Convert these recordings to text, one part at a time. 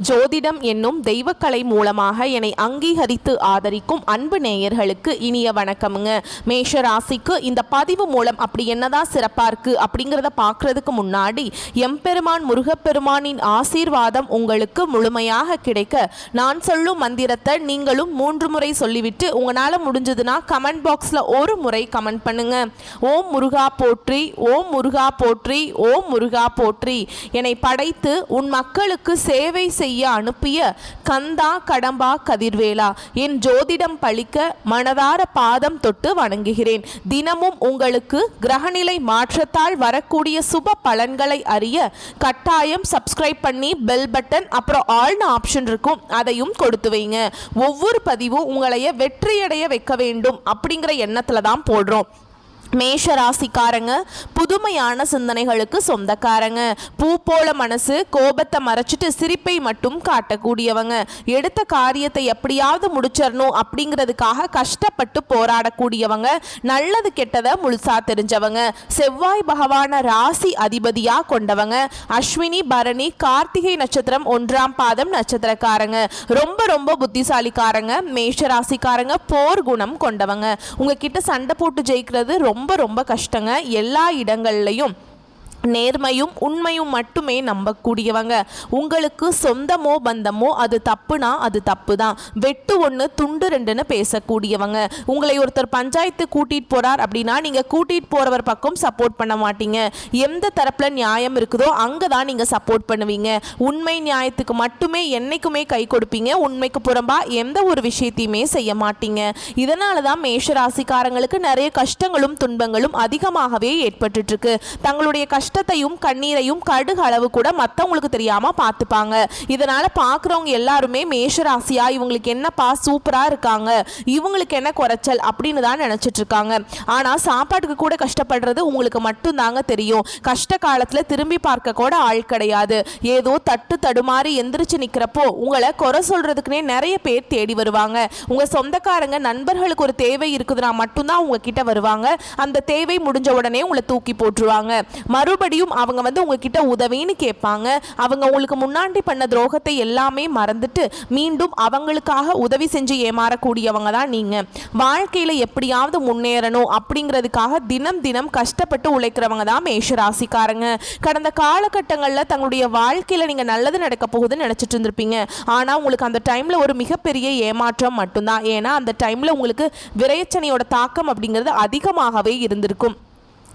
ஜோதிடம் என்னும் தெய்வக்கலை மூலமாக என்னை அங்கீகரித்து ஆதரிக்கும் அன்பு நேயர்களுக்கு இனிய வணக்கமுங்க. மேஷ ராசிக்கு இந்த பதிவு மூலம் அப்படி என்னதான் சிறப்பாக இருக்குது அப்படிங்கிறத பார்க்குறதுக்கு முன்னாடி எம்பெருமான் முருகப்பெருமானின் ஆசீர்வாதம் உங்களுக்கு முழுமையாக கிடைக்க நான் சொல்லும் மந்திரத்தை நீங்களும் 3 முறை சொல்லிவிட்டு உங்களால் முடிஞ்சதுன்னா கமெண்ட் பாக்ஸில் ஒரு முறை கமெண்ட் பண்ணுங்க. ஓம் முருகா போற்றி, ஓம் முருகா போற்றி, ஓம் முருகா போற்றி. என்னை படைத்து உன் மக்களுக்கு சேவை செய்ய அனுப்பிய கந்தா கடம்பா கதிர்வேலா, என் ஜோதிடம் பழிக்க மனதார பாதம் தொட்டு வணங்குகிறேன். தினமும் உங்களுக்கு கிரகநிலை மாற்றத்தால் வரக்கூடிய சுப பலன்களை அறிய கட்டாயம் சப்ஸ்கிரைப் பண்ணி பெல் பட்டன் அப்புறம் ஆல்னு ஆப்ஷன் இருக்கும், அதையும் கொடுத்து வைங்க. ஒவ்வொரு பதிவும் உங்களைய வெற்றியடைய வைக்க வேண்டும் அப்படிங்கிற எண்ணத்துல தான் போடுறோம். மேஷ ராசிக்காரங்க புதுமையான சிந்தனைகளுக்கு சொந்தக்காரங்க. பூ போல மனசு, கோபத்தை மறைச்சிட்டு சிரிப்பை மட்டும் காட்டக்கூடியவங்க. எடுத்த காரியத்தை எப்படியாவது முடிச்சிடணும் அப்படிங்கிறதுக்காக கஷ்டப்பட்டு போராடக்கூடியவங்க. நல்லது கெட்டதை முழுசா தெரிஞ்சவங்க. செவ்வாய் பகவான ராசி அதிபதியா கொண்டவங்க. அஸ்வினி பரணி கார்த்திகை நட்சத்திரம் 1ஆம் பாதம் நட்சத்திரக்காரங்க. ரொம்ப ரொம்ப புத்திசாலிக்காரங்க. மேஷ ராசிக்காரங்க போர் குணம் கொண்டவங்க. உங்ககிட்ட சண்டை போட்டு ஜெயிக்கிறது ரொம்ப ரொம்ப கஷ்டங்க. எல்லா இடங்கள்லையும் நேர்மையும் உண்மையும் மட்டுமே நம்பக்கூடியவங்க. உங்களுக்கு சொந்தமோ பந்தமோ அது தப்புனா அது தப்பு தான். வெட்டு 1 துண்டு 2ன்னு பேசக்கூடியவங்க. உங்களை ஒருத்தர் பஞ்சாயத்து கூட்டிகிட்டு போகிறார் அப்படின்னா நீங்கள் கூட்டிகிட்டு போகிறவர் பக்கம் சப்போர்ட் பண்ண மாட்டீங்க. எந்த தரப்பில் நியாயம் இருக்குதோ அங்கே தான் நீங்கள் சப்போர்ட் பண்ணுவீங்க. உண்மை நியாயத்துக்கு மட்டுமே என்றைக்குமே கை கொடுப்பீங்க. உண்மைக்கு புறம்பாக எந்த ஒரு விஷயத்தையுமே செய்ய மாட்டீங்க. இதனால தான் மேஷராசிக்காரங்களுக்கு நிறைய கஷ்டங்களும் துன்பங்களும் அதிகமாகவே ஏற்பட்டுருக்கு. தங்களுடைய கஷ்டத்தையும் கண்ணீரையும் கடுகு அளவு கூட மற்றவங்களுக்கு தெரியாம பார்த்துப்பாங்க. இதனால பார்க்குறவங்க எல்லாருமே மேஷராசியா இவங்களுக்கு என்னப்பா சூப்பரா இருக்காங்க, இவங்களுக்கு என்ன குறைச்சல் அப்படின்னு தான் நினைச்சிட்டு இருக்காங்க. ஆனா சாப்பாட்டுக்கு கூட கஷ்டப்படுறது உங்களுக்கு மட்டும் தாங்க தெரியும். கஷ்ட காலத்துல திரும்பி பார்க்க கூட ஆள் கிடையாது. ஏதோ தட்டு தடுமாறி எந்திரிச்சு நிக்கிறப்போ உங்களை குறை சொல்றதுக்குனே நிறைய பேர் தேடி வருவாங்க. உங்க சொந்தக்காரங்க நண்பர்களுக்கு ஒரு தேவை இருக்குதுன்னா மட்டும்தான் உங்ககிட்ட வருவாங்க. அந்த தேவை முடிஞ்ச உடனே உங்களை தூக்கி போட்டுருவாங்க. மறுபடியும் அவங்க உங்ககிட்ட உதவின்னு கேட்பாங்க. அவங்க உங்களுக்கு முன்னாடி பண்ண துரோகத்தை எல்லாமே மறந்துட்டு மீண்டும் அவங்களுக்காக உதவி செஞ்சு ஏமாறக்கூடியவங்க தான் நீங்க. வாழ்க்கையில எப்படியாவது முன்னேறணும் அப்படிங்கிறதுக்காக தினம் தினம் கஷ்டப்பட்டு உழைக்கிறவங்க தான் மேஷராசிக்காரங்க. கடந்த காலகட்டங்களில் தங்களுடைய வாழ்க்கையில நீங்க நல்லது நடக்க போகுதுன்னு நினைச்சிட்டு இருந்திருப்பீங்க. ஆனா உங்களுக்கு அந்த டைம்ல ஒரு மிகப்பெரிய ஏமாற்றம் மட்டும்தான். ஏன்னா அந்த டைம்ல உங்களுக்கு விரைச்சனையோட தாக்கம் அப்படிங்கிறது அதிகமாகவே இருந்திருக்கும்.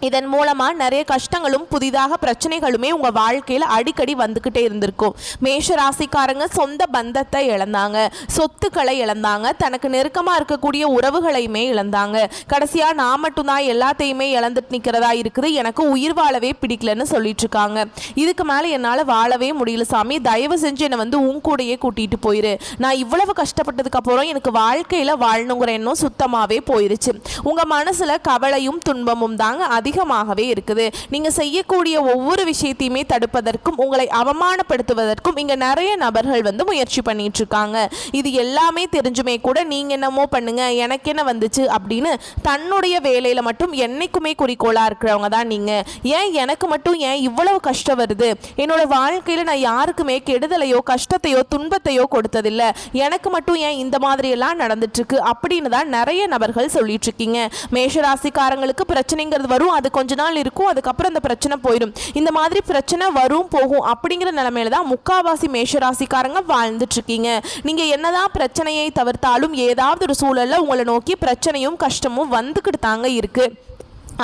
இதன் மூலமாக நிறைய கஷ்டங்களும் புதிதாக பிரச்சனைகளுமே உங்கள் வாழ்க்கையில் அடிக்கடி வந்துக்கிட்டே இருந்திருக்கும். மேஷ ராசிக்காரங்க சொந்த பந்தத்தை இழந்தாங்க, சொத்துக்களை இழந்தாங்க, தனக்கு நெருக்கமாக இருக்கக்கூடிய உறவுகளையுமே இழந்தாங்க. கடைசியாக நான் மட்டும்தான் எல்லாத்தையுமே இழந்துட்டு நிற்கிறதா இருக்குது, எனக்கு உயிர் வாழவே பிடிக்கலன்னு சொல்லிட்டு இருக்காங்க. இதுக்கு மேலே என்னால் வாழவே முடியல சாமி, தயவு செஞ்சு என்னை உன் கூடையே கூட்டிகிட்டு போயிரு. நான் இவ்வளவு கஷ்டப்பட்டதுக்கு அப்புறம் எனக்கு வாழ்க்கையில் வாழணுங்கிற எண்ணம் சுத்தமாகவே போயிருச்சு. உங்கள் மனசில் கவலையும் துன்பமும் தாங்க அதிகமாகவே இருக்குது. நீங்க செய்யக்கூடிய ஒவ்வொரு விஷயத்தையுமே தடுப்பதற்கும் உங்களை அவமானப்படுத்துவதற்கும் இங்க நிறைய நபர்கள் முயற்சி பண்ணிட்டு இருக்காங்க. இது எல்லாமே தெரிஞ்சுமே கூட நீங்க என்னமோ பண்ணுங்க எனக்கு என்ன வந்துச்சு அப்படின்னு தன்னுடைய வேலையில மட்டும் என்னைக்குமே குறிக்கோளா இருக்கிறவங்க தான் நீங்க. ஏன் எனக்கு மட்டும் ஏன் இவ்வளவு கஷ்டம் வருது, என்னோட வாழ்க்கையில நான் யாருக்குமே கெடுதலையோ கஷ்டத்தையோ துன்பத்தையோ கொடுத்ததில்லை, எனக்கு மட்டும் ஏன் இந்த மாதிரி எல்லாம் நடந்துட்டு இருக்கு அப்படின்னு தான் நிறைய நபர்கள் சொல்லிட்டு இருக்கீங்க. மேஷராசிக்காரங்களுக்கு பிரச்சனைங்கிறது வரும், அது கொஞ்ச நாள் இருக்கும், அதுக்கப்புறம் அந்த பிரச்சனை போயிடும். இந்த மாதிரி பிரச்சனை வரும் போகும் அப்படிங்கிற நிலைமையில தான் முக்காவாசி மேஷராசிக்காரங்க வாழ்ந்துட்டு இருக்கீங்க. நீங்க என்னதான் பிரச்சனையை தவிர்த்தாலும் ஏதாவது ஒரு சூழல்ல உங்களை நோக்கி பிரச்சனையும் கஷ்டமும் வந்துக்கிட்டு தாங்க இருக்கு.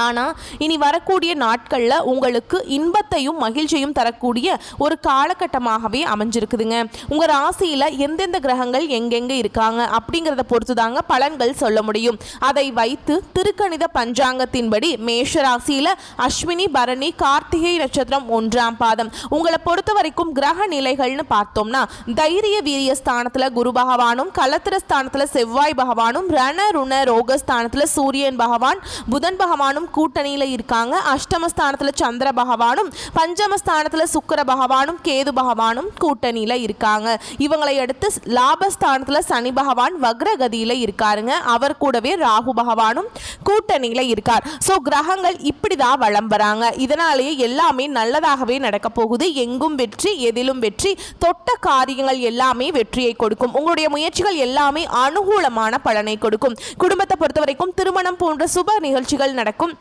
ஆனால் இனி வரக்கூடிய நாட்களில் உங்களுக்கு இன்பத்தையும் மகிழ்ச்சியும் தரக்கூடிய ஒரு காலகட்டமாகவே அமைஞ்சிருக்குதுங்க. உங்கள் ராசியில் எந்தெந்த கிரகங்கள் எங்கெங்கே இருக்காங்க அப்படிங்கிறத பொறுத்து தாங்க பலன்கள் சொல்ல முடியும். அதை வைத்து திருக்கணித பஞ்சாங்கத்தின்படி மேஷ ராசியில் அஸ்வினி பரணி கார்த்திகை நட்சத்திரம் 1ஆம் பாதம் உங்களை பொறுத்த வரைக்கும் கிரக நிலைகள்னு பார்த்தோம்னா தைரிய வீரிய ஸ்தானத்தில் குரு பகவானும், கலத்திர ஸ்தானத்தில் செவ்வாய் பகவானும், ரண ருண ரோக ஸ்தானத்தில் சூரியன் பகவான், புதன் பகவானும் பகவானும் கூட்டணியில் இருக்காங்க. அஷ்டமஸ்தானத்தில் சந்திர பகவானும் பஞ்சமஸ்தானத்தில் சுக்கிர பகவானும் கேது பகவானும் கூட்டணியில் இருக்காங்க. இவங்களை அடுத்து லாபஸ்தானத்தில் சனி பகவான் வக்ரகதியில் இருக்காருங்க. அவர் கூடவே ராகு பகவானும் கூட்டணியில் இருக்கார். ஸோ கிரகங்கள் இப்படி தான் வளம் வராங்க. இதனாலேயே எல்லாமே நல்லதாகவே நடக்க போகுது. எங்கும் வெற்றி, எதிலும் வெற்றி, தொட்ட காரியங்கள் எல்லாமே வெற்றியை கொடுக்கும். உங்களுடைய முயற்சிகள் எல்லாமே அனுகூலமான பலனை கொடுக்கும். குடும்பத்தை பொறுத்த வரைக்கும் திருமணம் போன்ற சுப நிகழ்ச்சிகள் நடக்கும்.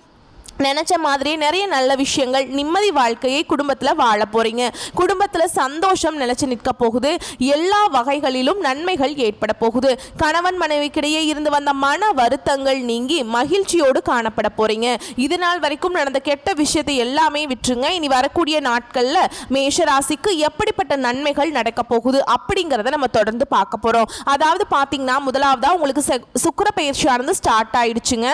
நினச்ச மாதிரி நிறைய நல்ல விஷயங்கள், நிம்மதி வாழ்க்கையை குடும்பத்தில் வாழ போகிறீங்க. குடும்பத்தில் சந்தோஷம் நிலைச்சு நிற்க போகுது. எல்லா வகைகளிலும் நன்மைகள் ஏற்பட போகுது. கணவன் மனைவிக்கிடையே இருந்து வந்த மன வருத்தங்கள் நீங்கி மகிழ்ச்சியோடு காணப்பட போகிறீங்க. இது நாள் வரைக்கும் நடந்த கெட்ட விஷயத்தை எல்லாமே விட்டுருங்க. இனி வரக்கூடிய நாட்களில் மேஷராசிக்கு எப்படிப்பட்ட நன்மைகள் நடக்க போகுது அப்படிங்கிறத நம்ம தொடர்ந்து பார்க்க போகிறோம். அதாவது பார்த்தீங்கன்னா, முதலாவதாக உங்களுக்கு சுக்கிர பயிற்சியானது ஸ்டார்ட் ஆயிடுச்சுங்க.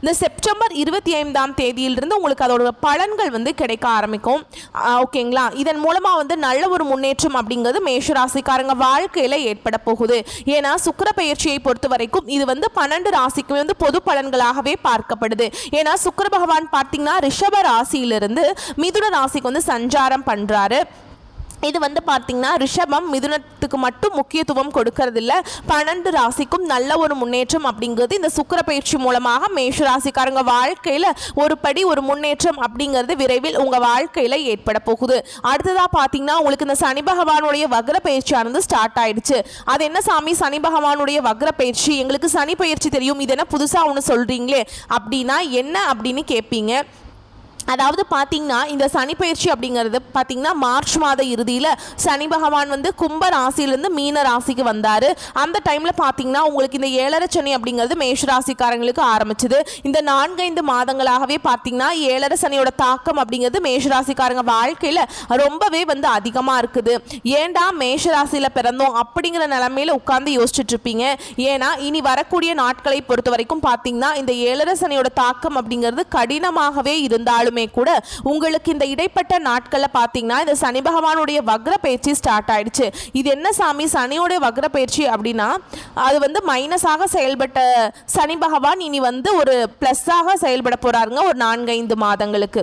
இந்த செப்டம்பர் 25ஆம் தேதியிலிருந்து உங்களுக்கு அதோட பலன்கள் வந்து கிடைக்க ஆரம்பிக்கும். ஓகேங்களா? இதன் மூலமா வந்து நல்ல ஒரு முன்னேற்றம் அப்படிங்கிறது மேஷராசிக்காரங்க வாழ்க்கையில ஏற்பட போகுது. ஏன்னா சுக்கிர பயிற்சியை பொறுத்த வரைக்கும் இது வந்து 12 ராசிக்குமே வந்து பொது பலன்களாகவே பார்க்கப்படுது. ஏன்னா சுக்கிர பகவான் பார்த்தீங்கன்னா ரிஷப ராசியிலிருந்து மிதுன ராசிக்கு வந்து சஞ்சாரம் பண்றாரு. இது வந்து பார்த்தீங்கன்னா ரிஷபம் மிதுனத்துக்கு மட்டும் முக்கியத்துவம் கொடுக்கறதில்ல, 12 ராசிக்கும் நல்ல ஒரு முன்னேற்றம் அப்படிங்கிறது இந்த சுக்கிர பயிற்சி மூலமாக மேஷராசிக்காரங்க வாழ்க்கையில் ஒரு படி ஒரு முன்னேற்றம் அப்படிங்கிறது விரைவில் உங்கள் வாழ்க்கையில் ஏற்பட போகுது. அடுத்ததாக பார்த்தீங்கன்னா உங்களுக்கு இந்த சனி பகவானுடைய வக்ர பயிற்சியானது ஸ்டார்ட் ஆயிடுச்சு. அது என்ன சாமி சனி பகவானுடைய வக்ர பயிற்சி, எங்களுக்கு சனி பயிற்சி தெரியும், இது என்ன புதுசாக ஒன்று சொல்கிறீங்களே அப்படின்னா என்ன அப்படின்னு கேட்பீங்க. அதாவது பார்த்தீங்கன்னா இந்த சனி பயிற்சி அப்படிங்கிறது பார்த்தீங்கன்னா மார்ச் மாத இறுதியில் சனி பகவான் வந்து கும்ப ராசியிலேருந்து மீன ராசிக்கு வந்தார். அந்த டைமில் பார்த்தீங்கன்னா உங்களுக்கு இந்த 7.5 சனி அப்படிங்கிறது மேஷ ராசிக்காரங்களுக்கு ஆரம்பிச்சது. இந்த 4-5 மாதங்களாகவே பார்த்தீங்கன்னா 7.5 சனியோட தாக்கம் அப்படிங்கிறது மேஷராசிக்காரங்க வாழ்க்கையில் ரொம்பவே வந்து அதிகமாக இருக்குது. ஏண்டா மேஷ ராசியில் பிறந்தோம் அப்படிங்கிற நிலைமையில உட்கார்ந்து யோசிச்சுட்டு இருப்பீங்க. ஏன்னா இனி வரக்கூடிய நாட்களை பொறுத்த வரைக்கும் பார்த்தீங்கன்னா இந்த 7.5 சனியோட தாக்கம் அப்படிங்கிறது கடினமாகவே இருந்தாலும் கூட உங்களுக்கு இந்த இடைப்பட்ட நாட்கள்ல பாத்தீங்கன்னா இந்த சனி பகவானுடைய வக்ர பயிற்சி ஸ்டார்ட் ஆயிடுச்சு. இது என்ன சாமி சனியோட வக்ர பயிற்சி அப்படின்னா அது வந்து மைனஸாக செயல்பட்ட சனி பகவான் இனி வந்து ஒரு பிளஸ்ஸாக செயல்பட போறாருங்க ஒரு 4-5 மாதங்களுக்கு.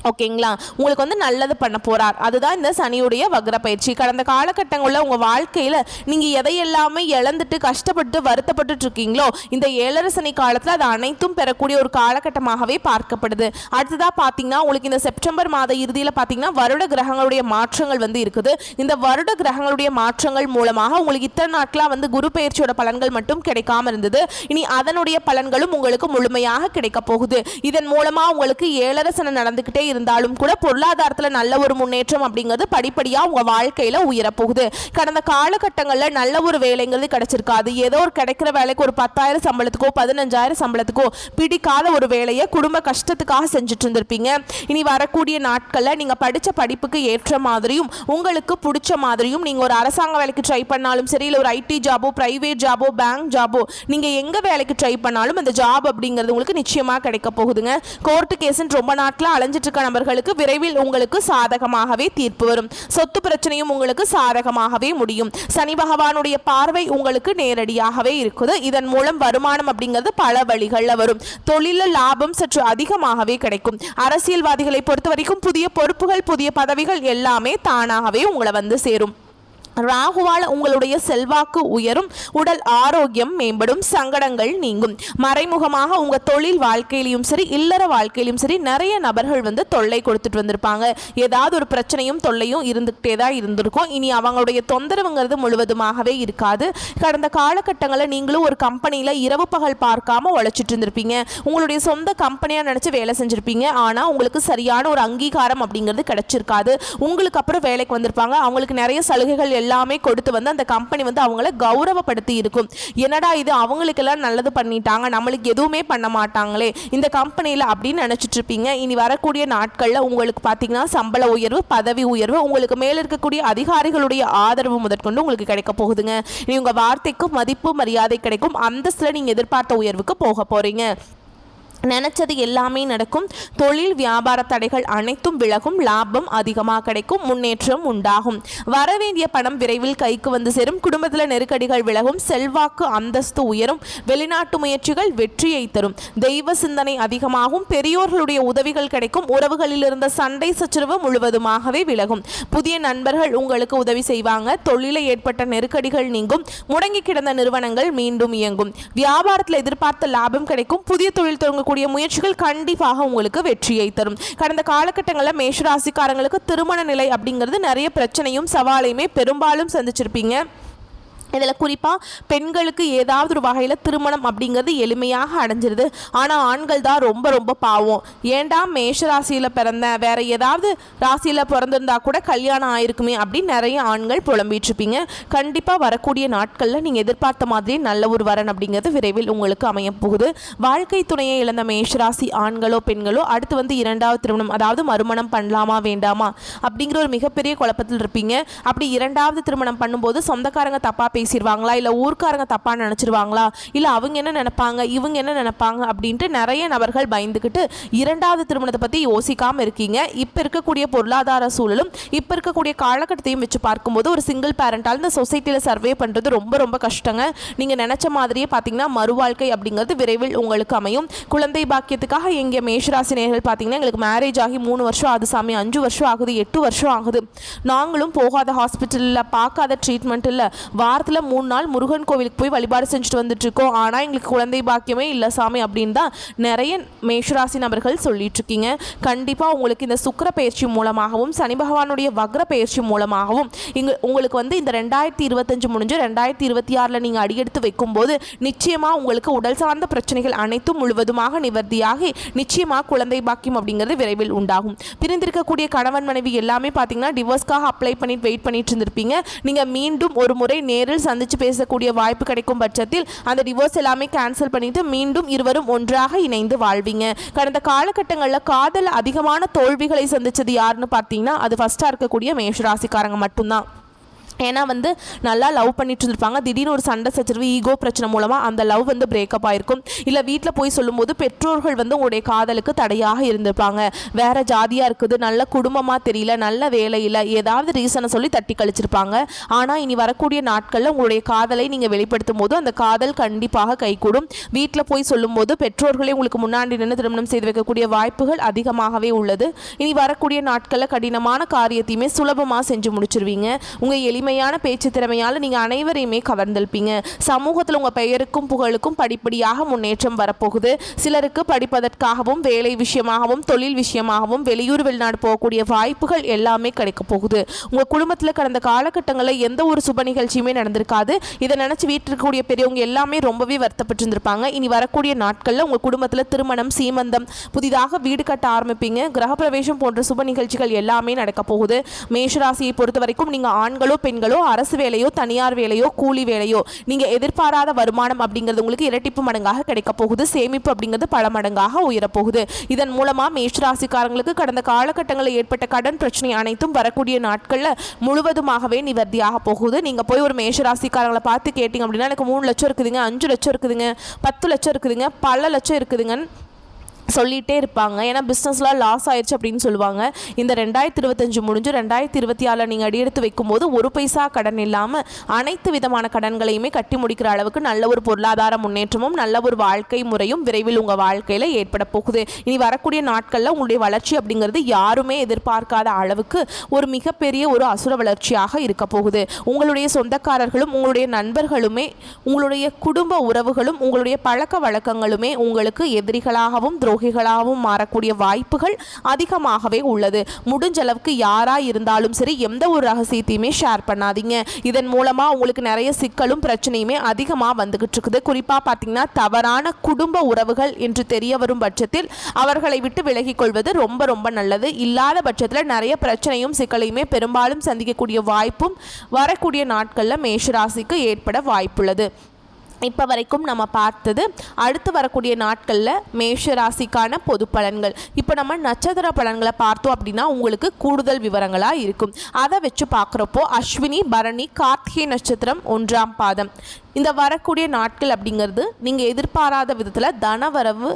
ஓகேங்களா? உங்களுக்கு வந்து நல்லது பண்ண போறார். அதுதான் இந்த சனியுடைய வக்ர பயிற்சி. கடந்த காலகட்டங்களில் உங்கள் வாழ்க்கையில் நீங்கள் எதையெல்லாமே இழந்துட்டு கஷ்டப்பட்டு வருத்தப்பட்டு இருக்கீங்களோ இந்த 7.5 சனி காலத்தில் அது அனைத்தும் பெறக்கூடிய ஒரு காலகட்டமாகவே பார்க்கப்படுது. அடுத்ததாக பார்த்தீங்கன்னா உங்களுக்கு இந்த செப்டம்பர் மாத இறுதியில் பார்த்தீங்கன்னா வருட கிரகங்களுடைய மாற்றங்கள் வந்து இருக்குது. இந்த வருட கிரகங்களுடைய மாற்றங்கள் மூலமாக உங்களுக்கு இத்தனை நாட்களாக வந்து குரு பயிற்சியோட பலன்கள் மட்டும் கிடைக்காம இருந்தது. இனி அதனுடைய பலன்களும் உங்களுக்கு முழுமையாக கிடைக்க போகுது. இதன் மூலமாக உங்களுக்கு 7.5 சனி நடந்துக்கிட்டே இருந்தாலும் கூட பொருளாதாரத்தில் நல்ல ஒரு முன்னேற்றம் அப்படிங்கிறது படிப்படியாக உங்கள் வாழ்க்கையில் உயரப்போகுது. கடந்த காலகட்டங்களில் நல்ல ஒரு வேலைங்கிறது கிடைச்சிருக்காது. ஏதோ ஒரு கிடைக்கிற வேலைக்கு ஒரு 10,000 சம்பளத்துக்கோ 15,000 சம்பளத்துக்கோ பிடிக்காத ஒரு வேலையை குடும்ப கஷ்டத்துக்காக செஞ்சுட்டு இருந்திருப்பீங்க. இனி வரக்கூடிய நாட்களில் நீங்கள் படித்த படிப்புக்கு ஏற்ற மாதிரியும் உங்களுக்கு பிடிச்ச மாதிரியும் நீங்கள் ஒரு அரசாங்க வேலைக்கு ட்ரை பண்ணாலும் சரி, இல்லை ஒரு ஐடி ஜாபோ பிரைவேட் ஜாபோ பேங்க் ஜாபோ நீங்கள் எங்கே வேலைக்கு ட்ரை பண்ணாலும் அந்த ஜாப் அப்படிங்கிறது உங்களுக்கு நிச்சயமாக கிடைக்க போகுதுங்க. கோர்ட்டு கேஸுன்னு ரொம்ப நாட்களாக அலைஞ்சிட்டு இருக்க நபர்களுக்கு விரைவில் உங்களுக்கு சாதகமாகவே தீர்ப்பு வரும். சொத்து பிரச்சனையும் உங்களுக்கு சாதகமாகவே முடியும். சனி பகவானுடைய பார்வை உங்களுக்கு நேரடியாகவே இருக்குது. இதன் மூலம் வருமானம் அப்படிங்கிறது பல வழிகளில் வரும். தொழிலில் லாபம் சற்று அதிகமாகவே கிடைக்கும். அரசியல்வாதிகளை பொறுத்த வரைக்கும் புதிய பொறுப்புகள் புதிய பதவிகள் எல்லாமே தானாகவே உங்களை வந்து சேரும். ராகுவால் உங்களுடைய செல்வாக்கு உயரும், உடல் ஆரோக்கியம் மேம்படும், சங்கடங்கள் நீங்கும். மறைமுகமாக உங்க தொழில் வாழ்க்கையிலும் சரி இல்லற வாழ்க்கையிலும் சரி நிறைய நபர்கள் வந்து தொல்லை கொடுத்துட்டு வந்திருப்பாங்க. ஏதாவது ஒரு பிரச்சனையும் தொல்லையும் இருந்துகிட்டே தான் இருந்திருக்கும். இனி அவங்களுடைய தொந்தரவுங்கிறது முழுவதுமாகவே இருக்காது. கடந்த காலகட்டங்களில் நீங்களும் ஒரு கம்பெனியில் இரவு பகல் பார்க்காம உழைச்சிட்டு இருந்திருப்பீங்க. உங்களுடைய சொந்த கம்பெனியாக நினச்சி வேலை செஞ்சுருப்பீங்க. ஆனால் உங்களுக்கு சரியான ஒரு அங்கீகாரம் அப்படிங்கிறது கிடைச்சிருக்காது. உங்களுக்கு அப்புறம் வேலைக்கு வந்திருப்பாங்க. அவங்களுக்கு நிறைய சலுகைகள் எல்லாமே கொடுத்து வந்து அந்த கம்பெனி வந்து அவங்கள கௌரவப்படுத்தி இருக்கும். என்னடா இது அவங்களுக்கெல்லாம் நல்லது பண்ணிட்டாங்க, நம்மளுக்கு எதுவுமே பண்ண மாட்டாங்களே இந்த கம்பெனியில் அப்படின்னு நினச்சிட்டு இருப்பீங்க. இனி வரக்கூடிய நாட்களில் உங்களுக்கு பார்த்தீங்கன்னா சம்பள உயர்வு பதவி உயர்வு உங்களுக்கு மேலே இருக்கக்கூடிய அதிகாரிகளுடைய ஆதரவு முதற்கொண்டு உங்களுக்கு கிடைக்க போகுதுங்க. இனி உங்கள் வார்த்தைக்கு மதிப்பு மரியாதை கிடைக்கும். அந்தஸ்தில் நீங்கள் எதிர்பார்த்த உயர்வுக்கு போக போகிறீங்க. நினச்சது எல்லாமே நடக்கும். தொழில் வியாபார தடைகள் அனைத்தும் விலகும். லாபம் அதிகமாக கிடைக்கும். முன்னேற்றம் உண்டாகும். வரவேண்டிய பணம் விரைவில் கைக்கு வந்து சேரும். குடும்பத்தில் நெருக்கடிகள் விலகும். செல்வாக்கு அந்தஸ்து உயரும். வெளிநாட்டு முயற்சிகள் வெற்றியை தரும். தெய்வ சிந்தனை அதிகமாகும். பெரியோர்களுடைய உதவிகள் கிடைக்கும். உறவுகளில் இருந்த சண்டை சச்சரவு முழுவதுமாகவே விலகும். புதிய நண்பர்கள் உங்களுக்கு உதவி செய்வாங்க. தொழிலில் ஏற்பட்ட நெருக்கடிகள் நீங்கும். முடங்கி கிடந்த நிறுவனங்கள் மீண்டும் இயங்கும். வியாபாரத்தில் எதிர்பார்த்த லாபம் கிடைக்கும். புதிய தொழில் தொடங்க முயற்சிகள் கண்டிப்பாக உங்களுக்கு வெற்றியை தரும். கடந்த காலகட்டங்களில் மேஷராசிக்காரங்களுக்கு திருமண நிலை அப்படிங்கிறது நிறைய பிரச்சனையும் சவாலையுமே பெரும்பாலும் சந்திச்சிருப்பீங்க. இதில் குறிப்பாக பெண்களுக்கு ஏதாவது ஒரு வகையில் திருமணம் அப்படிங்கிறது எளிமையாக அடைஞ்சிருது. ஆனால் ஆண்கள் தான் ரொம்ப ரொம்ப பாவம். ஏண்டா மேஷ ராசியில் பிறந்த வேற ஏதாவது ராசியில் பிறந்திருந்தா கூட கல்யாணம் ஆயிருக்குமே அப்படின்னு நிறைய ஆண்கள் புலம்பிகிட்ருப்பீங்க. கண்டிப்பாக வரக்கூடிய நாட்களில் நீங்கள் எதிர்பார்த்த மாதிரி நல்ல ஒரு வரன் அப்படிங்கிறது விரைவில் உங்களுக்கு அமைய போகுது. வாழ்க்கை துணையை இழந்த மேஷராசி ஆண்களோ பெண்களோ அடுத்து இரண்டாவது திருமணம் அதாவது மறுமணம் பண்ணலாமா வேண்டாமா அப்படிங்கிற ஒரு மிகப்பெரிய குழப்பத்தில் இருப்பீங்க. அப்படி இரண்டாவது திருமணம் பண்ணும்போது சொந்தக்காரங்க தப்பாக பேசிடுவாங்களா, இல்லை ஊர்க்காரங்க தப்பாக நினச்சிருவாங்களா, இல்லை அவங்க என்ன நினைப்பாங்க இவங்க என்ன நினைப்பாங்க அப்படின்ட்டு நிறைய நபர்கள் பயந்துக்கிட்டு இரண்டாவது திருமணத்தை பற்றி யோசிக்காமல் இருக்கீங்க. இப்போ இருக்கக்கூடிய பொருளாதார சூழலும் இப்போ இருக்கக்கூடிய காலகட்டத்தையும் வச்சு பார்க்கும்போது ஒரு சிங்கிள் பேரண்டால் இந்த சொசைட்டியில் சர்வே பண்ணுறது ரொம்ப ரொம்ப கஷ்டங்க. நீங்கள் நினச்ச மாதிரியே பார்த்தீங்கன்னா மறுவாழ்க்கை அப்படிங்கிறது விரைவில் உங்களுக்கு அமையும். குழந்தை பாக்கியத்துக்காக எங்கள் மேஷராசி நேயர்கள் பார்த்தீங்கன்னா எங்களுக்கு மேரேஜ் ஆகி 3 வருஷம் ஆகுது சாமி, 5 வருஷம் ஆகுது, 8 வருஷம் ஆகுது, நாங்களும் போகாத ஹாஸ்பிட்டலில் பார்க்காத ட்ரீட்மெண்ட் இல்லை, வாரத்தில் 3 நாள் முருகன் கோவிலுக்கு போய் வழிபாடு செஞ்சுட்டு வந்துட்டு இருக்கோம், ஆனால் எங்களுக்கு குழந்தை பாக்கியமே இல்லை சாமி அப்படின்னு தான் நிறைய மேஷராசி நபர்கள் சொல்லிட்டு இருக்கீங்க. கண்டிப்பாக உங்களுக்கு இந்த சுக்கிர பயிற்சி மூலமாகவும் சனி பகவானுடைய வக்ர பயிற்சி மூலமாகவும் உங்களுக்கு இந்த 2025 முடிஞ்சு 2026 நீங்கள் அடியெடுத்து வைக்கும்போது நிச்சயமாக உங்களுக்கு உடல் சார்ந்த பிரச்சனைகள் அனைத்தும் முழுவதுமாக நிவர்த்தியாகி நிச்சயமாக குழந்தை பாக்கியம் அப்படிங்கிறது விரைவில் உண்டாகும். பிரிந்திருக்கக்கூடிய கணவன் மனைவி எல்லாமே பார்த்தீங்கன்னா டிவோர்ஸ்க்காக அப்ளை பண்ணிட்டு வெயிட் பண்ணிட்டு இருந்திருப்பீங்க. நீங்கள் மீண்டும் ஒரு முறை நேரில் சந்திச்சு பேசக்கூடிய வாய்ப்பு கிடைக்கும் பட்சத்தில் அந்த டிவோர்ஸ் எல்லாமே கேன்சல் பண்ணிட்டு மீண்டும் இருவரும் ஒன்றாக இணைந்து வாழ்வீங்க. கடந்த காலகட்டங்களில் காதல் அதிகமான தோல்விகளை சந்திச்சது யாருன்னு பார்த்தீங்கன்னா அது ஃபர்ஸ்டா இருக்கக்கூடிய மேஷராசிக்காரங்க மட்டும்தான். ஏன்னா நல்லா லவ் பண்ணிட்டு இருந்திருப்பாங்க. திடீர்னு ஒரு சண்டை சச்சரவு ஈகோ பிரச்சனை மூலமாக அந்த லவ் பிரேக்கப் ஆயிருக்கும். இல்லை வீட்டில் போய் சொல்லும்போது பெற்றோர்கள் உங்களுடைய காதலுக்கு தடையாக இருந்திருப்பாங்க. வேற ஜாதியாக இருக்குது, நல்ல குடும்பமாக தெரியல, நல்ல வேலையில் ஏதாவது ரீசனை சொல்லி தட்டி கழிச்சிருப்பாங்க. ஆனால் இனி வரக்கூடிய நாட்களில் உங்களுடைய காதலை நீங்கள் வெளிப்படுத்தும் போது அந்த காதல் கண்டிப்பாக கைகூடும். வீட்டில் போய் சொல்லும்போது பெற்றோர்களே உங்களுக்கு முன்னாடி நின்று திருமணம் செய்து வைக்கக்கூடிய வாய்ப்புகள் அதிகமாகவே உள்ளது. இனி வரக்கூடிய நாட்களில் கடினமான காரியத்தையுமே சுலபமாக செஞ்சு முடிச்சிருவீங்க. உங்கள் எளிமையான பேச்சு திறமையால் நீங்கள் அனைவரையுமே கவர்ந்திருப்பீங்க. சமூகத்தில் உங்கள் பெயருக்கும் புகழுக்கும் படிப்படியாக முன்னேற்றம் வரப்போகுது. சிலருக்கு படிப்பதற்காகவும் வேலை விஷயமாகவும் தொழில் விஷயமாகவும் வெளியூர் வெளிநாடு போகக்கூடிய வாய்ப்புகள் எல்லாமே கிடைக்க போகுது. உங்கள் குடும்பத்தில் கடந்த காலகட்டங்களில் எந்த ஒரு சுப நிகழ்ச்சியுமே நடந்திருக்காது. இதை நினச்சி வீட்டில் இருக்கக்கூடிய பெரியவங்க எல்லாமே ரொம்பவே வருத்தப்பட்டு இருந்திருப்பாங்க. இனி வரக்கூடிய நாட்களில் உங்கள் குடும்பத்தில் திருமணம், சீமந்தம், புதிதாக வீடு கட்ட ஆரம்பிப்பீங்க. கிரகப்பிரவேசம் போன்ற சுப நிகழ்ச்சிகள் எல்லாமே நடக்க போகுது. மேஷராசியை பொறுத்த வரைக்கும் நீங்கள் ஆண்களோ பெண்களோ அரசு வேலையோ தனியார் வேலையோ கூலி வேலையோ நீங்கள் எதிர்பாராத வருமானம் அப்படிங்கிறது உங்களுக்கு இரட்டிப்பு மடங்காக கிடைக்க போகுது. சேமிப்பு அப்படிங்கிறது பல மடங்காக உயரப்போகுது. இதன் மூலமாக மேஷராசிக்காரங்களுக்கு கடந்த காலகட்டங்களில் ஏற்பட்ட கடன் பிரச்சனை அனைத்தும் வரக்கூடிய நாட்களில் முழுவதுமாகவே நிவர்த்தியாக போகுது. நீங்கள் போய் ஒரு மேஷராசிக்காரங்களை பார்த்து கேட்டிங்க அப்படின்னா எனக்கு 3 லட்சம் இருக்குதுங்க, 5 லட்சம் இருக்குதுங்க, 10 லட்சம் இருக்குதுங்க, பல லட்சம் இருக்குதுங்கன்னு சொல்லிகிட்டே இருப்பாங்க. ஏன்னா பிஸ்னஸ்லாம் லாஸ் ஆயிடுச்சு அப்படின்னு சொல்லுவாங்க. இந்த 2025 முடிஞ்சு 2026 நீங்கள் அடியெடுத்து வைக்கும்போது ஒரு பைசா கடன் இல்லாமல் அனைத்து விதமான கடன்களையுமே கட்டி முடிக்கிற அளவுக்கு நல்ல ஒரு பொருளாதார முன்னேற்றமும் நல்ல ஒரு வாழ்க்கை முறையும் விரைவில் உங்கள் வாழ்க்கையில் ஏற்பட போகுது. இனி வரக்கூடிய நாட்களில் உங்களுடைய வளர்ச்சி அப்படிங்கிறது யாருமே எதிர்பார்க்காத அளவுக்கு ஒரு மிகப்பெரிய ஒரு அசுர வளர்ச்சியாக இருக்க போகுது. உங்களுடைய சொந்தக்காரர்களும் உங்களுடைய நண்பர்களுமே உங்களுடைய குடும்ப உறவுகளும் உங்களுடைய பழக்க வழக்கங்களுமே உங்களுக்கு எதிரிகளாகவும் துரோகிகளாகவும் மாறக்கூடிய வாய்ப்புகள் அதிகமாகவே உள்ளது. முடிஞ்ச அளவுக்கு யாராக இருந்தாலும் சரி எந்த ஒரு ரகசியத்தையுமே ஷேர் பண்ணாதீங்க. இதன் மூலமாக உங்களுக்கு நிறைய சிக்கலும் பிரச்சனையுமே அதிகமாக வந்துகிட்டு இருக்குது. குறிப்பாக பார்த்தீங்கன்னா தவறான குடும்ப உறவுகள் என்று தெரிய வரும் பட்சத்தில் அவர்களை விட்டு விலகிக் கொள்வது ரொம்ப ரொம்ப நல்லது. இல்லாத பட்சத்தில் நிறைய பிரச்சனையும் சிக்கலையுமே பெரும்பாலும் சந்திக்கக்கூடிய வாய்ப்பும் வரக்கூடிய நாட்களில் மேஷராசிக்கு ஏற்பட வாய்ப்புள்ளது. இப்போ வரைக்கும் நம்ம பார்த்தது. அடுத்து வரக்கூடிய நாட்களில் மேஷ ராசிக்கான பொது பலன்கள். இப்போ நம்ம நட்சத்திர பலன்களை பார்த்தோம் அப்படின்னா உங்களுக்கு கூடுதல் விவரங்களாக இருக்கும். அதை வச்சு பார்க்குறப்போ அஸ்வினி, பரணி, கார்த்திகை நட்சத்திரம் 1ஆம் பாதம், இந்த வரக்கூடிய நாட்கள் அப்படிங்கிறது நீங்கள் எதிர்பாராத விதத்தில் தனவரவு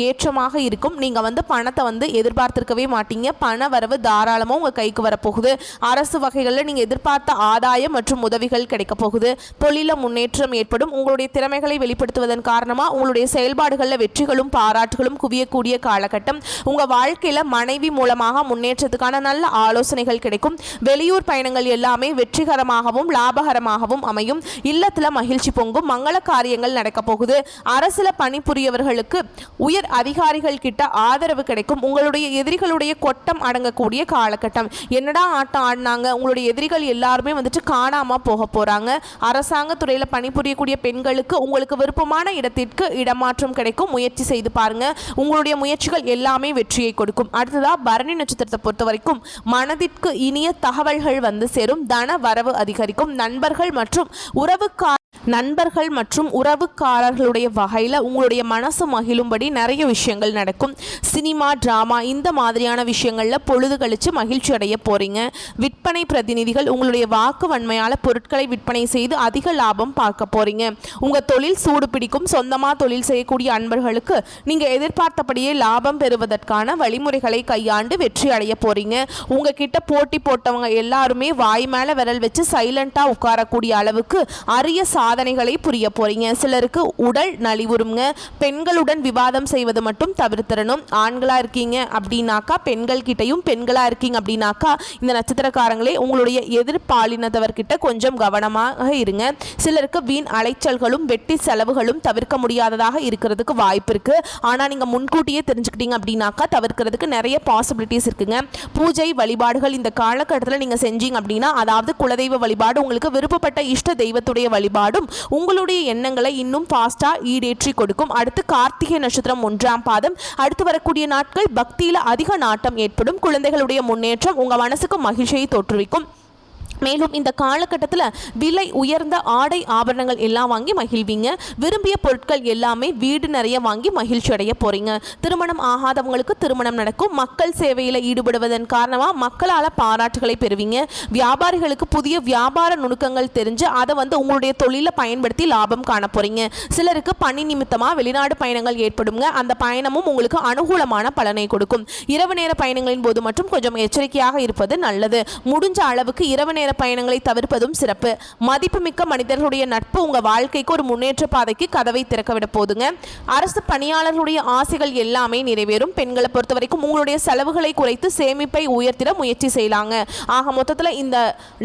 ஏற்றமாக இருக்கும். நீங்கள் பணத்தை எதிர்பார்த்திருக்கவே மாட்டீங்க. பண வரவு தாராளமாக உங்கள் கைக்கு வரப்போகுது. அரசு வகைகளில் நீங்கள் எதிர்பார்த்த ஆதாயம் மற்றும் உதவிகள் கிடைக்க போகுது. தொழில முன்னேற்றம் ஏற்படும். உங்களுடைய திறமைகளை வெளிப்படுத்துவதன் காரணமாக உங்களுடைய செயல்பாடுகளில் வெற்றிகளும் பாராட்டுகளும் குவியக்கூடிய காலகட்டம். உங்கள் வாழ்க்கையில் மனைவி மூலமாக முன்னேற்றத்துக்கான நல்ல ஆலோசனைகள் கிடைக்கும். வெளியூர் பயணங்கள் எல்லாமே வெற்றிகரமாகவும் லாபகரமாகவும் அமையும். இல்லத்தில் மகிழ்ச்சி பொங்கும். மங்கள காரியங்கள் நடக்க போகுது. அரசுல பணிபுரியவர்களுக்கு உயர் அதிகாரிகள் கிட்ட ஆதரவு கிடைக்கும். உங்களுடைய எதிரிகளுடைய கொட்டம் அடங்கக்கூடிய காலகட்டம். என்னடா ஆட்டம் ஆடினாங்க, உங்களுடைய எதிரிகள் எல்லாருமே காணாம போக போறாங்க. அரசாங்க துறையில பணிபுரியக்கூடிய பெண்களுக்கு உங்களுக்கு விருப்பமான இடத்திற்கு இடமாற்றம் கிடைக்கும். முயற்சி செய்து பாருங்க. உங்களுடைய முயற்சிகள் எல்லாமே வெற்றியை கொடுக்கும். அடுத்ததா பரணி நட்சத்திரத்தை பொறுத்த வரைக்கும் மனதிற்கு இனிய தகவல்கள் சேரும். தன வரவு அதிகரிக்கும். நண்பர்கள் மற்றும் உறவுக்காரர்களுடைய வகையில் உங்களுடைய மனசு மகிழும்படி நிறைய விஷயங்கள் நடக்கும். சினிமா, டிராமா இந்த மாதிரியான விஷயங்களில் பொழுது கழித்து மகிழ்ச்சி அடைய போகிறீங்க. விற்பனை பிரதிநிதிகள் உங்களுடைய வாக்கு வன்மையால் பொருட்களை விற்பனை செய்து அதிக லாபம் பார்க்க போகிறீங்க. உங்கள் தொழில் சூடு பிடிக்கும். சொந்தமாக தொழில் செய்யக்கூடிய அன்பர்களுக்கு நீங்கள் எதிர்பார்த்தபடியே லாபம் பெறுவதற்கான வழிமுறைகளை கையாண்டு வெற்றி அடைய போகிறீங்க. உங்ககிட்ட போட்டி போட்டவங்க எல்லாருமே வாய் மேலே விரல் வச்சு சைலண்ட்டாக உட்காரக்கூடிய அளவுக்கு அரிய சாதனைகளை புரிய போறீங்க. சிலருக்கு உடல் நலிவுறுங்க. பெண்களுடன் விவாதம் செய்வது மட்டும் தவிர்த்திடணும். ஆண்களா இருக்கீங்க அப்படின்னாக்கா பெண்கள் கிட்டையும், பெண்களா இருக்கீங்க அப்படின்னாக்கா இந்த நட்சத்திரக்காரங்களே உங்களுடைய எதிர்பாலினத்தவர்கிட்ட கொஞ்சம் கவனமாக இருங்க. சிலருக்கு வீண் அலைச்சல்களும் வெட்டி செலவுகளும் தவிர்க்க முடியாததாக இருக்கிறதுக்கு வாய்ப்பு இருக்கு. ஆனா நீங்க முன்கூட்டியே தெரிஞ்சுக்கிட்டீங்க அப்படின்னாக்கா தவிர்க்கிறதுக்கு நிறைய பாசிபிலிட்டிஸ் இருக்குங்க. பூஜை வழிபாடுகள் இந்த காலகட்டத்தில் நீங்க செஞ்சீங்க அப்படின்னா, அதாவது குலதெய்வ வழிபாடு, உங்களுக்கு விருப்பப்பட்ட இஷ்ட தெய்வத்துடைய வழிபாடும் உங்களுடைய எண்ணங்களை இன்னும் ஃபாஸ்டா ஈடேற்றி கொடுக்கும். அடுத்து கார்த்திகை நட்சத்திரம் 1ஆம் பாதம். அடுத்து வரக்கூடிய நாட்கள் பக்தியில அதிக நாட்டம் ஏற்படும். குழந்தைகளுடைய முன்னேற்றம் உங்க மனசுக்கு மகிழ்ச்சியை தோற்றுவிக்கும். மேலும் இந்த காலகட்டத்தில் விலை உயர்ந்த ஆடை ஆபரணங்கள் எல்லாம் வாங்கி மகிழ்வீங்க. விரும்பிய பொருட்கள் எல்லாமே வீடு நிறைய வாங்கி மகிழ்ச்சி அடைய போறீங்க. திருமணம் ஆகாதவங்களுக்கு திருமணம் நடக்கும். மக்கள் சேவையில் ஈடுபடுவதன் காரணமாக மக்களால் பாராட்டுகளை பெறுவீங்க. வியாபாரிகளுக்கு புதிய வியாபார நுணுக்கங்கள் தெரிஞ்சு அதை உங்களுடைய தொழிலை பயன்படுத்தி லாபம் காண போறீங்க. சிலருக்கு பணி நிமித்தமாக வெளிநாடு பயணங்கள் ஏற்படுங்க. அந்த பயணமும் உங்களுக்கு அனுகூலமான பலனை கொடுக்கும். இரவு நேர பயணங்களின் போது மட்டும் கொஞ்சம் எச்சரிக்கையாக இருப்பது நல்லது. முடிஞ்ச அளவுக்கு இரவு நேர பயணங்களை தவிர்ப்பதும் சிறப்பு. மதிப்புமிக்க மனிதர்களுடைய நட்பு உங்க வாழ்க்கைக்கு ஒரு முன்னேற்ற பாதைக்கு கதவை திறக்கவிட போதுங்க. அரசு பணியாளர்களுடைய ஆசைகள் எல்லாமே நிறைவேறும். பெண்களை பொறுத்த வரைக்கும் உங்களுடைய செலவுகளை குறைத்து சேமிப்பை உயர்த்திட முயற்சி செய்யலாங்க. ஆக மொத்தத்தில் இந்த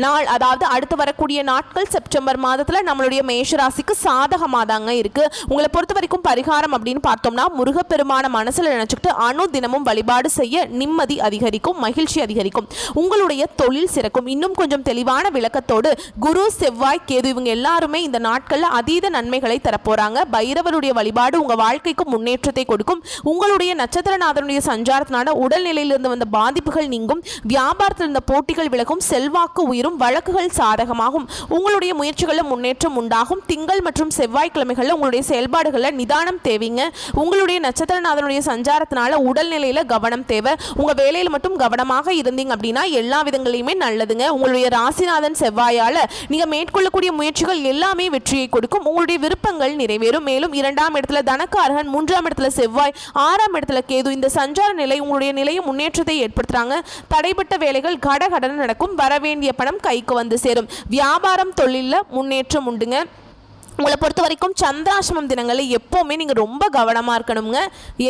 நாள், அதாவது அடுத்து வரக்கூடிய நாட்கள் செப்டம்பர் மாதத்தில் நம்மளுடைய மேஷராசிக்கு சாதகமாக தாங்க இருக்கு. உங்களை பொறுத்த வரைக்கும் பரிகாரம் அப்படின்னு பார்த்தோம்னா, முருகப்பெருமான மனசுல நினைச்சுக்கிட்டு அணு தினமும் வழிபாடு செய்ய நிம்மதி அதிகரிக்கும், மகிழ்ச்சி அதிகரிக்கும், உங்களுடைய தொழில் சிறக்கும். இன்னும் கொஞ்சம் தெளிவான விளக்கத்தோடு குரு, செவ்வாய், கேது இவங்க எல்லாருமே இந்த நாட்கள்ல அதீத நன்மைகளை தரப்போறாங்க. பைரவருடைய வழிபாடு உங்க வாழ்க்கைக்கு முன்னேற்றத்தை கொடுக்கும். உங்களுடைய நட்சத்திரநாதனுடைய சஞ்சாரத்தினால உடல்நிலையிலிருந்து வந்த பாதிப்புகள் நீங்கும். வியாபாரத்தில் இருந்த போட்டிகள் விலகும். செல்வாக்கு உயரும். வழக்குகள் சாதகமாகும். உங்களுடைய முயற்சிகளில் முன்னேற்றம் உண்டாகும். திங்கள் மற்றும் செவ்வாய்க்கிழமைகளில் உங்களுடைய செயல்பாடுகளில் நிதானம் தேவைங்க. உங்களுடைய நட்சத்திரநாதனுடைய சஞ்சாரத்தினால உடல்நிலையில கவனம் தேவை. உங்க வேலையில் மட்டும் கவனமாக இருந்தீங்க அப்படின்னா எல்லா விதங்களையுமே நல்லதுங்க. உங்களுடைய ராசிநாதன் செவ்வாயால நீங்க மேற்கொள்ளக்கூடிய முயற்சிகள் எல்லாமே வெற்றியை கொடுக்கும். உங்களுடைய விருப்பங்கள் நிறைவேறும். மேலும் 2ஆம் இடத்துல தனக்காரகன், 3ஆம் இடத்துல செவ்வாய், 6ஆம் இடத்துல கேது இந்த சஞ்சார நிலை உங்களுடைய நிலையை முன்னேற்றத்தை ஏற்படுத்துறாங்க. தடைப்பட்ட வேலைகள் கடகடன்னு நடக்கும். வரவேண்டிய பணம் கைக்கு சேரும். வியாபாரம், தொழில முன்னேற்றம் உண்டுங்க. உங்களை பொறுத்த வரைக்கும் சந்திராசிரமம் தினங்களில் எப்போவுமே நீங்கள் ரொம்ப கவனமாக இருக்கணுங்க.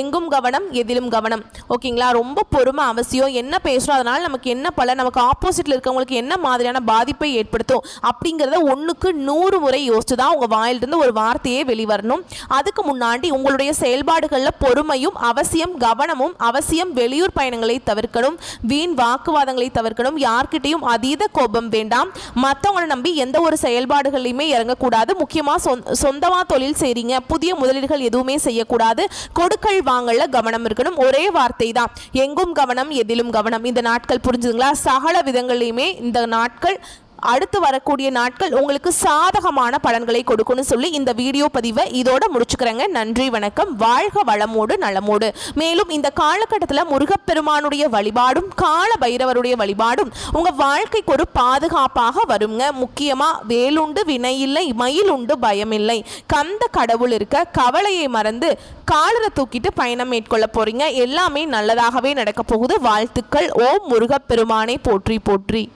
எங்கும் கவனம், எதிலும் கவனம். ஓகேங்களா? ரொம்ப பொறுமை அவசியம். என்ன பேசுகிறோம், அதனால் நமக்கு என்ன பலன், நமக்கு ஆப்போசிட்டில் இருக்கவங்களுக்கு என்ன மாதிரியான பாதிப்பை ஏற்படுத்தும் அப்படிங்கிறத 1க்கு 100 முறை யோசிச்சு தான் உங்கள் வாயிலிருந்து ஒரு வார்த்தையே வெளிவரணும். அதுக்கு முன்னாடி உங்களுடைய செயல்பாடுகளில் பொறுமையும் அவசியம், கவனமும் அவசியம். வெளியூர் பயணங்களை தவிர்க்கணும். வீண் வாக்குவாதங்களை தவிர்க்கணும். யார்கிட்டையும் அதீத கோபம் வேண்டாம். மற்றவங்களை நம்பி எந்த ஒரு செயல்பாடுகளையுமே இறங்கக்கூடாது. முக்கியமாக சொந்தமா தொழில் செய்றீங்க, புதிய முதலீடுகள் எதுவுமே செய்யக்கூடாது. கொடுக்கல் வாங்கல கவனம் இருக்கணும். ஒரே வார்த்தை தான், எங்கும் கவனம், எதிலும் கவனம். இந்த நாட்கள் புரிஞ்சுதுங்களா? சகல விதங்களையுமே இந்த நாட்கள் அடுத்து வரக்கூடிய நாட்கள் உங்களுக்கு சாதகமான பலன்களை கொடுக்கும்னு சொல்லி இந்த வீடியோ பதிவை இதோட முடிச்சுக்கிறேங்க. நன்றி, வணக்கம். வாழ்க வளமோடு நலமோடு. மேலும் இந்த காலகட்டத்தில் முருகப்பெருமானுடைய வழிபாடும் கால பைரவருடைய வழிபாடும் உங்க வாழ்க்கைக்கு ஒரு பாதுகாப்பாக வருங்க. முக்கியமா வேலுண்டு வினையில்லை, மயிலுண்டு பயமில்லை, கந்த கடவுள் இருக்க கவலையை மறந்து காலரை தூக்கிட்டு பயணம் மேற்கொள்ள போறீங்க. எல்லாமே நல்லதாகவே நடக்க போகுது. வாழ்த்துக்கள். ஓம் முருகப்பெருமானை போற்றி போற்றி.